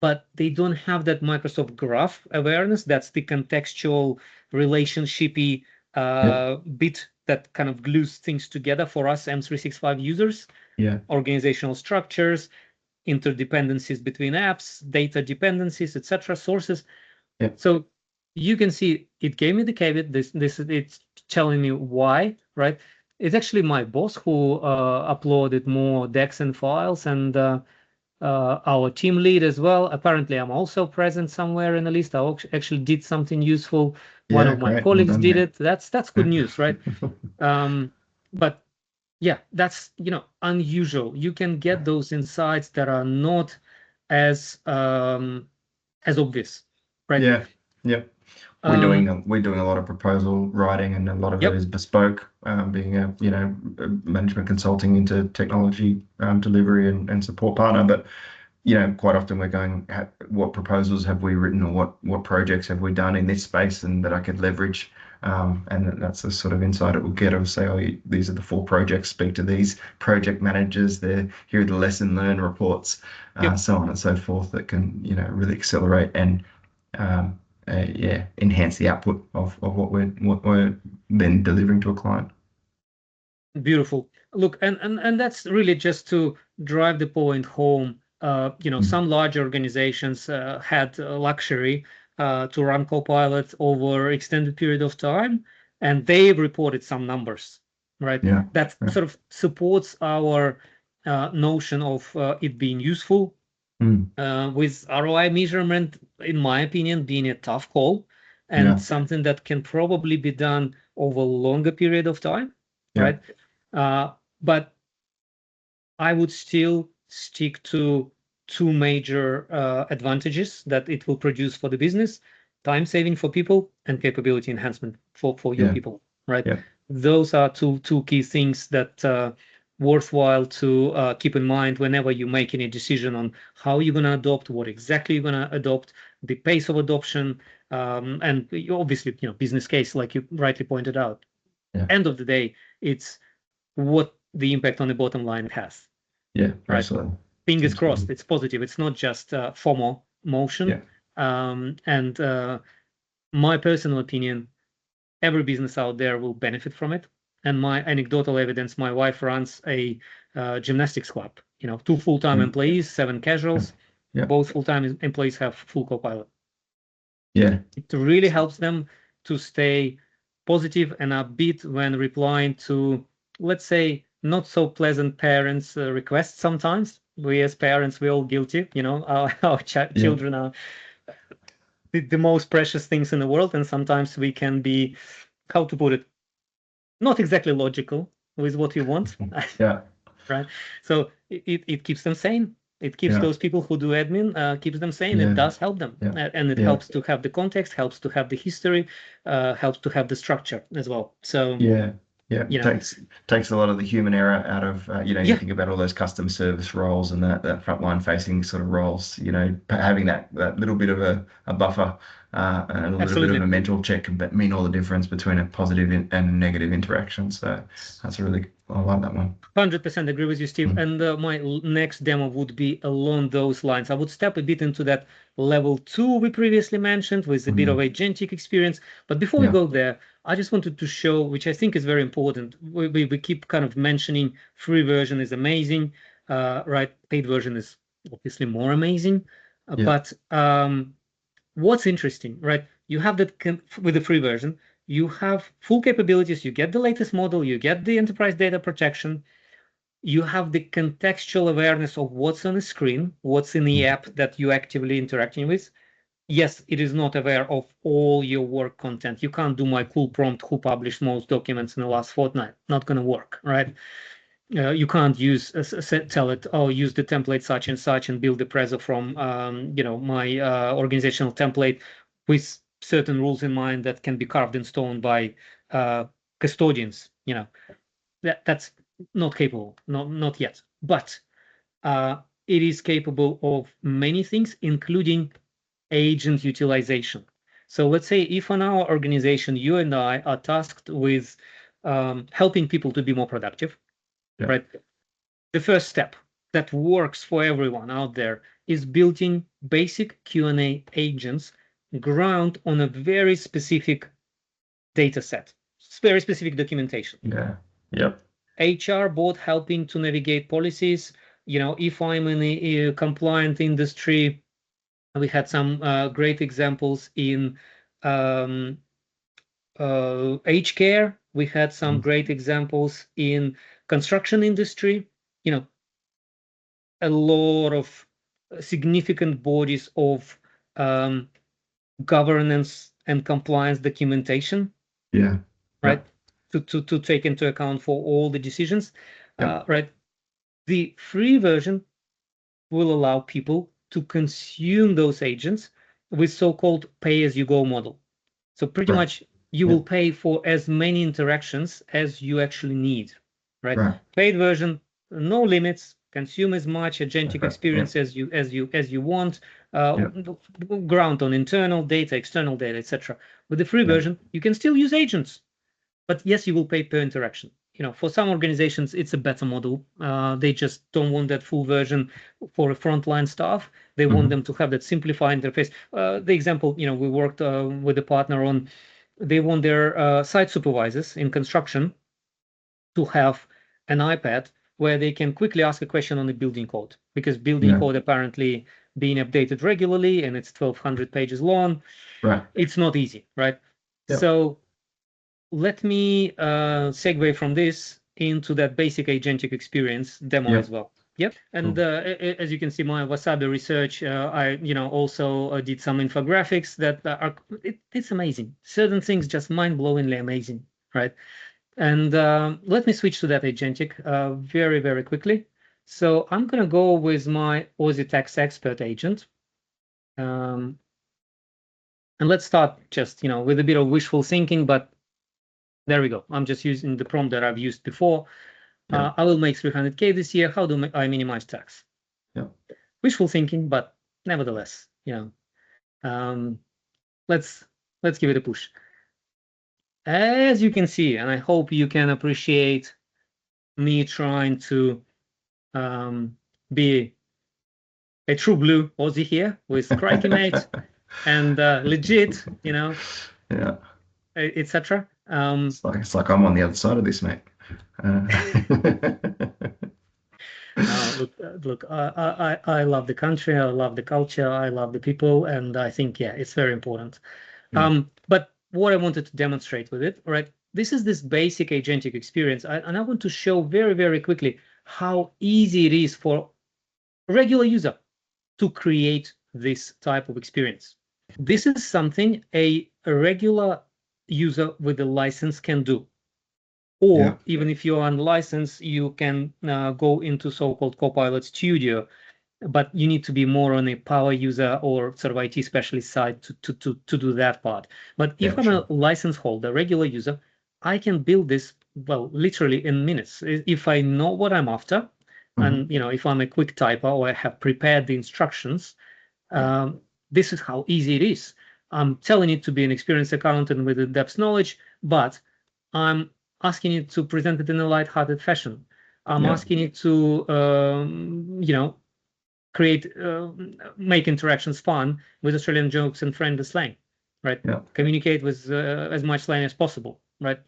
But they don't have that Microsoft Graph awareness. That's the contextual, relationshipy bit that kind of glues things together for us M365 users. Yeah. Organizational structures, interdependencies between apps, data dependencies, etc., sources. Yeah. So you can see it gave me the caveat. It's telling me why, right? It's actually my boss who uploaded more decks and files, and our team lead as well. Apparently, I'm also present somewhere in the list. I actually did something useful. One of my Great. colleagues Well done, did mate. it. That's good news, right? But yeah, that's unusual. You can get those insights that are not as obvious, right? Yeah. Yep. We're doing a lot of proposal writing, and a lot of it is bespoke, being a management consulting into technology delivery and support partner. But quite often we're going, what proposals have we written, or what projects have we done in this space, and that I could leverage. And that's the sort of insight it will get of, say, oh, these are the 4 projects, speak to these project managers, here are the lesson learned reports, so on and so forth, that can really accelerate and enhance the output of what we're then delivering to a client. Beautiful. Look, and that's really just to drive the point home. Some large organizations had luxury to run Copilot over extended period of time, and they reported some numbers, right? That sort of supports our notion of it being useful. With ROI measurement, in my opinion, being a tough call, and something that can probably be done over a longer period of time, right? But I would still stick to 2 major advantages that it will produce for the business: time saving for people and capability enhancement for your people, right? Those are two key things that worthwhile to keep in mind whenever you make any decision on how you're going to adopt, what exactly you're going to adopt, the pace of adoption, and obviously, business case, like you rightly pointed out. End of the day, it's what the impact on the bottom line it has. Yeah, right. absolutely. Fingers crossed, it's positive. It's not just FOMO motion. And my personal opinion, every business out there will benefit from it. And my anecdotal evidence, my wife runs a gymnastics club. 2 full-time employees, 7 casuals. Both full-time employees have full Copilot. It really helps them to stay positive and upbeat when replying to, let's say, not so pleasant parents' requests. Sometimes we as parents, we're all guilty. Our children are the most precious things in the world, and sometimes we can be, how to put it, not exactly logical with what you want. Right. So it keeps them sane. It keeps those people who do admin, keeps them sane. It does help them. And it helps to have the context, helps to have the history, helps to have the structure as well. So takes a lot of the human error out of you think about all those customer service roles and that frontline facing sort of roles, having that little bit of a buffer And a little bit Absolutely. of a mental check can mean all the difference between a positive and a negative interaction. So that's I like that one. 100% agree with you, Steve. Mm. And my next demo would be along those lines. I would step a bit into that level 2 we previously mentioned with a bit of agentic experience. But before we Yeah. go there, I just wanted to show, which I think is very important. We keep kind of mentioning free version is amazing, right? Paid version is obviously more amazing. Yeah. But what's interesting, right? You have that with the free version, you have full capabilities, you get the latest model, you get the enterprise data protection, you have the contextual awareness of what's on the screen, what's in the app that you're actively interacting with. Yes, it is not aware of all your work content. You can't do my cool prompt who published most documents in the last fortnight. Not going to work, right? You can't use tell it, oh, use the template such and such and build the preso from my organizational template with certain rules in mind that can be carved in stone by custodians. That's not capable, not yet. But it is capable of many things, including agent utilization. So let's say if on our organization, you and I are tasked with helping people to be more productive, right? The first step that works for everyone out there is building basic Q&A agents ground on a very specific data set, very specific documentation. Yeah. Yep. HR bot helping to navigate policies. If I'm in a compliant industry, we had some great examples in age care. We had some great examples in construction industry. A lot of significant bodies of governance and compliance documentation. Yeah. Right. To take into account for all the decisions. Right. The free version will allow people to consume those agents with so-called pay-as-you-go model. So pretty much you will pay for as many interactions as you actually need, right? Paid version, no limits, consume as much agentic experience as you want, ground on internal data, external data, etc. With the free version, you can still use agents, but yes, you will pay per interaction. For some organizations, it's a better model. They just don't want that full version for frontline staff. They want them to have that simplified interface. The example, we worked with a partner on, they want their site supervisors in construction to have an iPad where they can quickly ask a question on the building code, because building code apparently being updated regularly and it's 1,200 pages long. It's not easy, right? So let me segue from this into that basic agentic experience demo as well. Yep. And as you can see, my Wasabi research, I also did some infographics that it's amazing. Certain things just mind-blowingly amazing, right? And let me switch to that agentic very, very quickly. So I'm going to go with my Aussie Tax Expert agent. And let's start just, with a bit of wishful thinking, but there we go. I'm just using the prompt that I've used before. I will make 300K this year. How do I minimize tax? Wishful thinking, but nevertheless, let's give it a push. As you can see, and I hope you can appreciate me trying to be a true blue Aussie here with crikey mate and legit, etc. It's like I'm on the other side of this, mate. Look, I love the country, I love the culture, I love the people, and I think, it's very important. But what I wanted to demonstrate with it, right? This is this basic agentic experience, and I want to show very, very quickly how easy it is for a regular user to create this type of experience. This is something a regular user with a license can do. Or even if you're unlicensed, you can go into so-called Copilot Studio, but you need to be more on a power user or sort of IT specialist side to do that part. But if I'm a license holder, regular user, I can build this, well, literally in minutes. If I know what I'm after, and if I'm a quick typer or I have prepared the instructions, this is how easy it is. I'm telling it to be an experienced accountant with in-depth knowledge, but I'm asking it to present it in a light-hearted fashion. I'm asking it to, make interactions fun with Australian jokes and friendly slang, right? Communicate with as much slang as possible, right?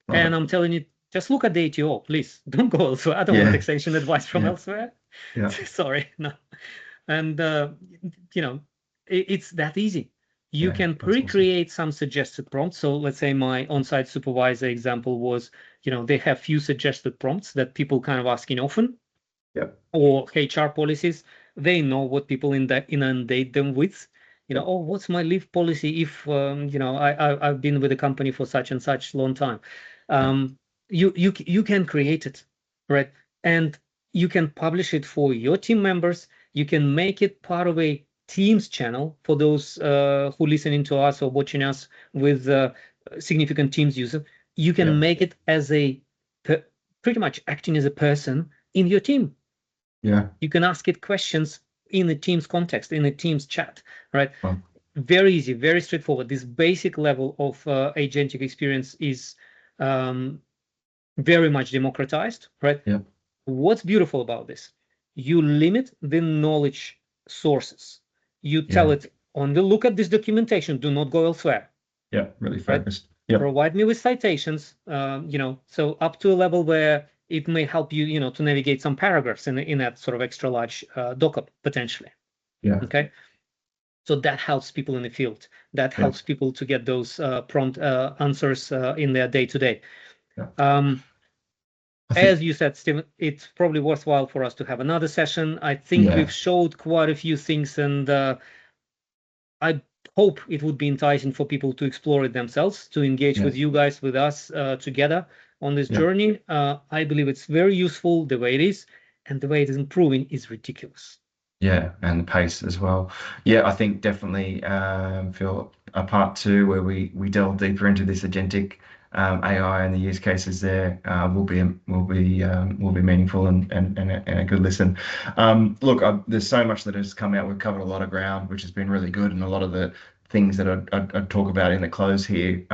And I'm telling it, just look at the ATO, please. Don't go elsewhere. I don't want taxation advice from elsewhere. Sorry, no. And it's that easy. You can pre-create some suggested prompts. So let's say my on-site supervisor example was, they have few suggested prompts that people kind of asking often. Or HR policies. They know what people inundate them with. Oh, what's my leave policy if I've been with the company for such and such long time. You can create it, right? And you can publish it for your team members. You can make it part of a Teams channel for those who listening to us or watching us with significant Teams user. You can make it as pretty much acting as a person in your team. You can ask it questions in the Teams context, in the Teams chat, right? Very easy, very straightforward. This basic level of agentic experience is very much democratized, right? What's beautiful about this? You limit the knowledge sources. You tell it, only look at this documentation, do not go elsewhere. Really focused. Right? Provide me with citations, so up to a level where it may help you, to navigate some paragraphs in that sort of extra large docker potentially. Okay. So that helps people in the field. That helps people to get those prompt answers in their day-to-day. As you said, Stephen, it's probably worthwhile for us to have another session. I think we've showed quite a few things, and I hope it would be enticing for people to explore it themselves, to engage with you guys, with us together on this journey. I believe it's very useful the way it is, and the way it is improving is ridiculous. And the pace as well. I think definitely feel a part 2 where we delve deeper into this agentic AI and the use cases there will be meaningful and a good listen. Look, there's so much that has come out. We've covered a lot of ground, which has been really good, and a lot of the things that I'd talk about in the close here,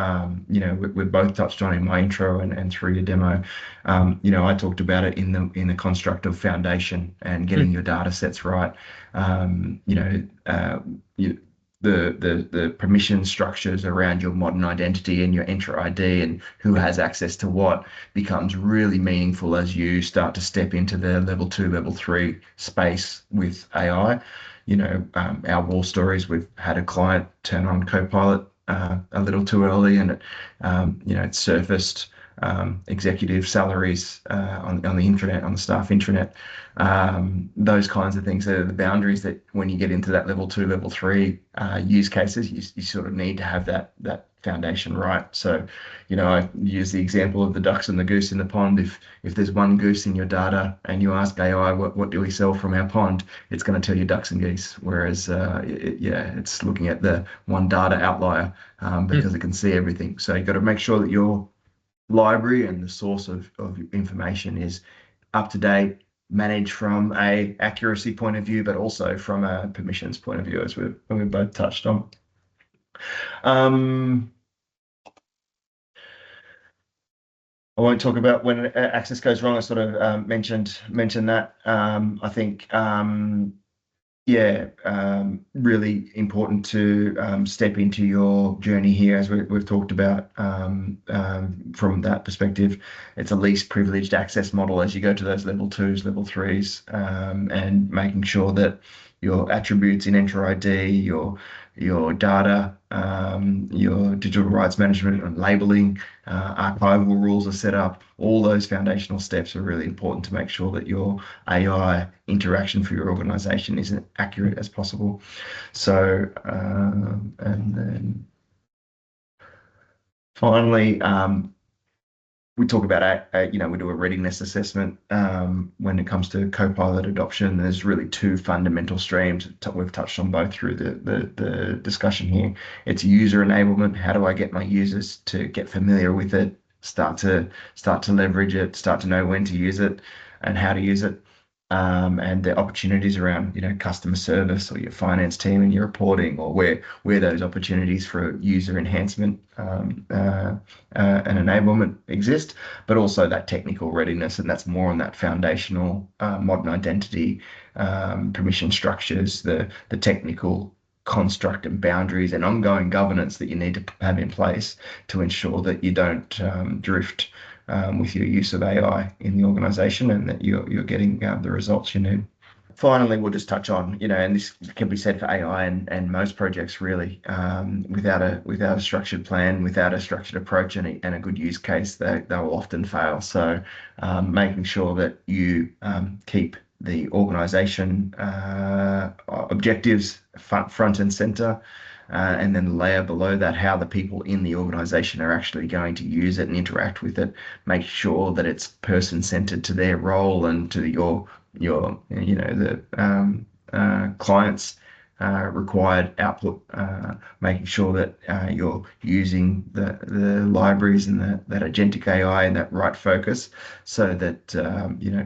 we've both touched on in my intro and through your demo. I talked about it in the construct of foundation and getting your data sets right. The permission structures around your modern identity and your Entra ID and who has access to what becomes really meaningful as you start to step into the level 2, level 3 space with AI. Our war stories, we've had a client turn on Copilot a little too early, and it surfaced executive salaries on the intranet, on the staff intranet. Those kinds of things are the boundaries that when you get into that level 2, level 3 use cases, you sort of need to have that foundation right. So, I use the example of the ducks and the goose in the pond. If there's one goose in your data and you ask AI, what do we sell from our pond? It's going to tell you ducks and geese. Whereas, it's looking at the one data outlier because it can see everything. So you've got to make sure that your library and the source of information is up to date, managed from a accuracy point of view, but also from a permissions point of view, as we've both touched on. I won't talk about when access goes wrong. I sort of mentioned that. I think really important to step into your journey here, as we've talked about from that perspective. It's a least privileged access model as you go to those level 2s, level 3s, and making sure that your attributes in Entra ID, your data, your digital rights management and labeling, archival rules are set up. All those foundational steps are really important to make sure that your AI interaction for your organization is as accurate as possible. So, and then finally, we talk about, we do a readiness assessment when it comes to Copilot adoption. There's really 2 fundamental streams. We've touched on both through the discussion here. It's user enablement. How do I get my users to get familiar with it, start to leverage it, start to know when to use it and how to use it? and the opportunities around, customer service or your finance team and your reporting, or where those opportunities for user enhancement and enablement exist, but also that technical readiness, and that's more on that foundational modern identity, permission structures, the technical construct and boundaries and ongoing governance that you need to have in place to ensure that you don't drift with your use of AI in the organization, and that you're getting the results you need. Finally, we'll just touch on, and this can be said for AI and most projects really, without a structured plan, without a structured approach and a good use case, they will often fail. So making sure that you keep the organization objectives front and center, and then the layer below that, how the people in the organization are actually going to use it and interact with it. Make sure that it's person-centered to their role and to your the client's required output, making sure that you're using the libraries and that agentic AI and that right focus, so that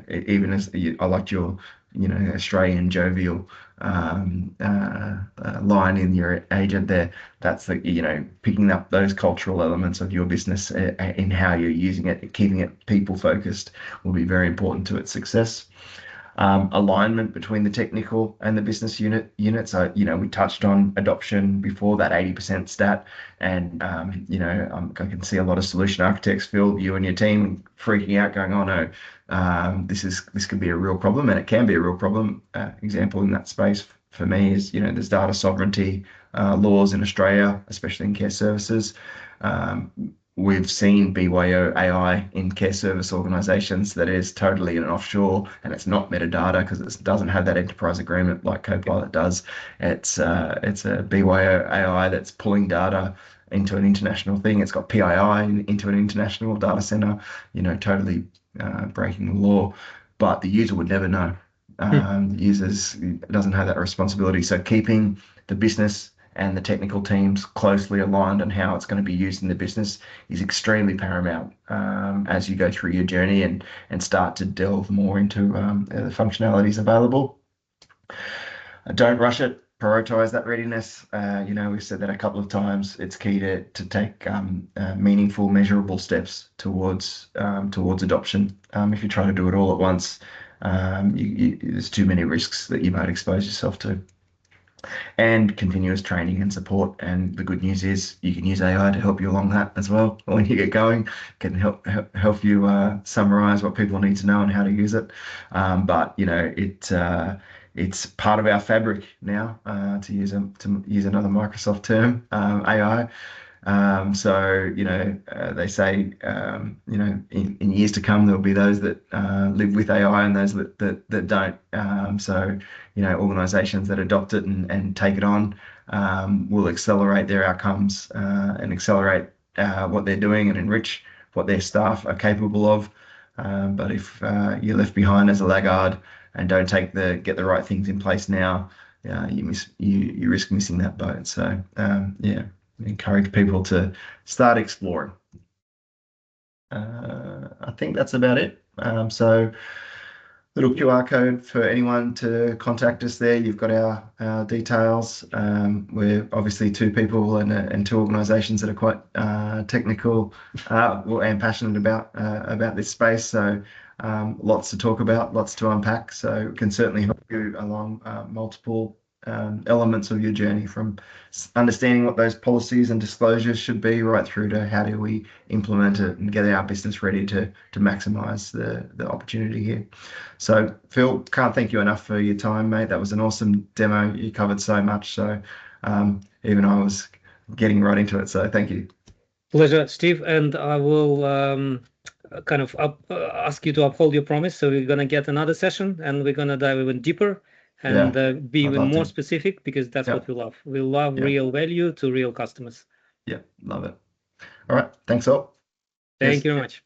even as I liked your Australian jovial line in your agent there, that's picking up those cultural elements of your business in how you're using it, keeping it people focused will be very important to its success. Alignment between the technical and the business units. So, we touched on adoption before, that 80% stat, and I can see a lot of solution architects, Phil, you and your team, freaking out, going, "Oh no, this could be a real problem," and it can be a real problem. Example in that space for me is, there's data sovereignty laws in Australia, especially in care services. We've seen BYO AI in care service organizations that is totally an offshore, and it's not metadata because it doesn't have that enterprise agreement like Copilot does. It's a BYO AI that's pulling data into an international thing. It's got PII into an international data center, totally breaking the law, but the user would never know. The users doesn't have that responsibility. So keeping the business and the technical teams closely aligned on how it's going to be used in the business is extremely paramount as you go through your journey and start to delve more into the functionalities available. Don't rush it. Prioritize that readiness. We've said that a couple of times. It's key to take meaningful, measurable steps towards adoption. If you try to do it all at once, there's too many risks that you might expose yourself to. And continuous training and support. And the good news is you can use AI to help you along that as well. When you get going, can help you summarize what people need to know and how to use it. But it's part of our fabric now, to use another Microsoft term, AI. So they say in years to come there'll be those that live with AI and those that don't. So organizations that adopt it and take it on will accelerate their outcomes and accelerate what they're doing and enrich what their staff are capable of. But if you're left behind as a laggard and don't get the right things in place now, you risk missing that boat. So encourage people to start exploring. I think that's about it. So little QR code for anyone to contact us there. You've got our details. We're obviously two people and two organizations that are quite technical and passionate about this space. So lots to talk about, lots to unpack. So it can certainly help you along multiple elements of your journey, from understanding what those policies and disclosures should be, right through to how do we implement it and get our business ready to maximize the opportunity here. So Phil, can't thank you enough for your time, mate. That was an awesome demo. You covered so much. So even I was getting right into it. So thank you. Pleasure, Steve. And I will kind of ask you to uphold your promise. So we're going to get another session and we're going to dive even deeper and be even more specific, because that's what we love. We love real value to real customers. Yeah, love it. All right. Thanks all. Thank you very much.